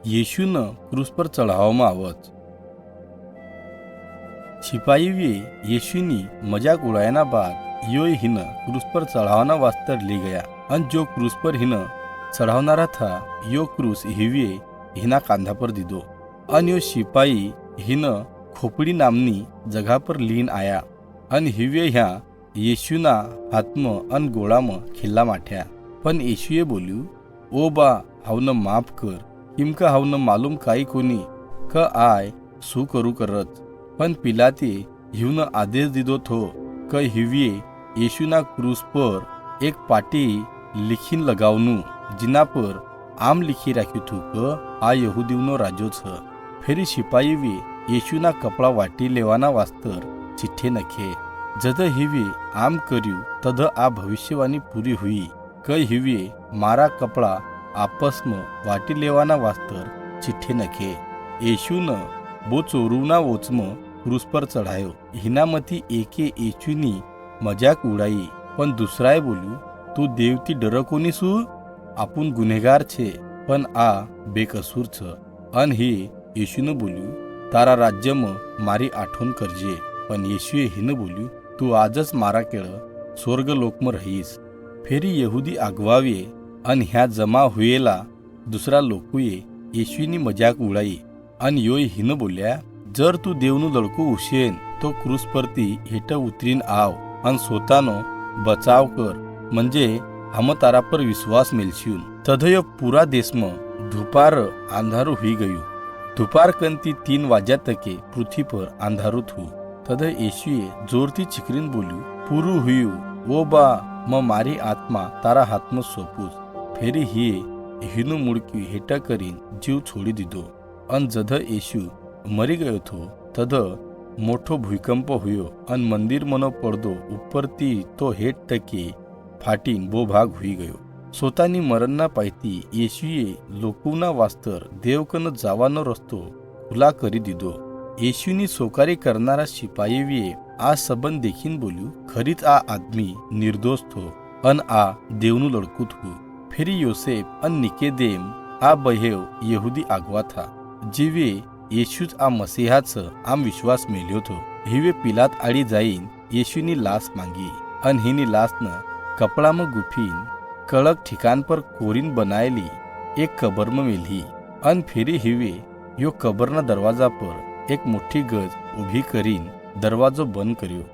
येशूनं क्रूस पर चढ़ावવામાં આવત. सिपाहीए येशूनी मजाक उड़ायाना बाद यो हिन क्रूस पर चढ़ावना वास्ते ली गया. अन जो क्रूस पर हिन चढ़ावनारा था यो क्रूस हिवे हिना कांधा पर दीदो. अन यो सिपाही हिन खोपड़ी नामनी जगह पर लीन आया. अन हिवे ह्या येशूना हातम अन गोळाम खिल्ला माठ्या. पण येशूए बोल्यू, ओ बा हावन माफ कर, किमका हावन मालूम काही कोणी क आय सू करू करत. पण पिलाते हिवन आदेश दीदो थो क हिवे येशूना क्रूस पर एक पाटी लिखीन लगावनु जिना पर आम लिखी राख्યું થું કે આ યહૂદીઓનો રાજો છે. ફેરી સિપાહીએ येशूना કપડા વાટી લેવાના વાસ્તર ચિઠ્ઠી નખે. જદ હિવે આમ કર્યું તદ આ ભવિષ્યવાણી પૂરી હુઈ કે હિવે મારા કપડા આપસમાં વાટી લેવાના વાસ્તર ચિઠ્ઠી નખે. येशूनं बो चोरूना वोचम क्रूस पर चढायो. हिनामती एके येशूनी मजाक उडाई. पण दुसराए बोल्યું, તું દેવથી ડર કોની શું? આપણ ગુનેગાર છે પણ આ બેકસૂર છે. અન હે येशूनं બોલ્યું, તારા રાજ્યમાં મારી આઠવણ કરજે. પણ येशूએ હિને બોલ્યું, તું આજच મારા કેળ સ્વર્ગલોકમાં રહીશ. ફેરી યહૂદી આગવાવે અન ह्या જમા હુયેલા दुसरा लोकोએ येशूની મજાક ઉડાઈ. અન યોય હિને બોલ્યા, जर तू देवનું લડકું ઉશેન તો ક્રૂસ પરથી હેઠ ઉતરીને આવ અને स्वतःનો बचाव कर, म्हणजे हम तारा पर विश्वास मेलश्यून. तदय पूरा देशમાં धुपार अंधारू हुई गયું. धुपार कंती 3 वाज्या तके पृथ्वी पर अंधारू थू. तद येशूए जोरથી ચીકરીને બોલ્યું, પૂરું હુયું, ઓ બા म મારી આત્મા તારા હાથમાં સોંપું. ફેરી હિનું મુડક્યું હેઠા કરીને જીવ છોડી દીધો. અન જધ येशू મરી ગયો થો તદ મોટો ભૂકંપ હુયો અને મંદિરમાંનો પડદો ઉપરથી તો હેઠ તકે ફાટીને બો ભાગ હુઈ ગયો. સોતાની મરણના પાયથી येशूએ લોકોના વાસ્તર દેવકન જવાનો રસ્તો ખુલ્લા કરી દીધો. येशूની સોકારી કરનારા સિપાહીએ આ સંબંધ દેખીને બોલ્યું, ખરીજ આ આદમી નિર્દોષ થો અને આ દેવનું લડકું થયું. ફેરી યોસેફ અને નિકેદેમ આ બહેવ યહૂદી આગવા થા. જીવે येशूच आ मसीहाच आम विश्वास मेल्यो थो. हिवे पिलात आडी जाईन येशूनी लाश मांगी. अन हिनी लाशनं कपडाમાં गुफीन कड़क ठिकाण पर कोरीन बनायेली एक कबરમાં मेली. अन फेरी हिवे यो कबરના दरवाजा पर एक मोठी गज ઊભી કરીને દરવાજો બંધ કર્યો.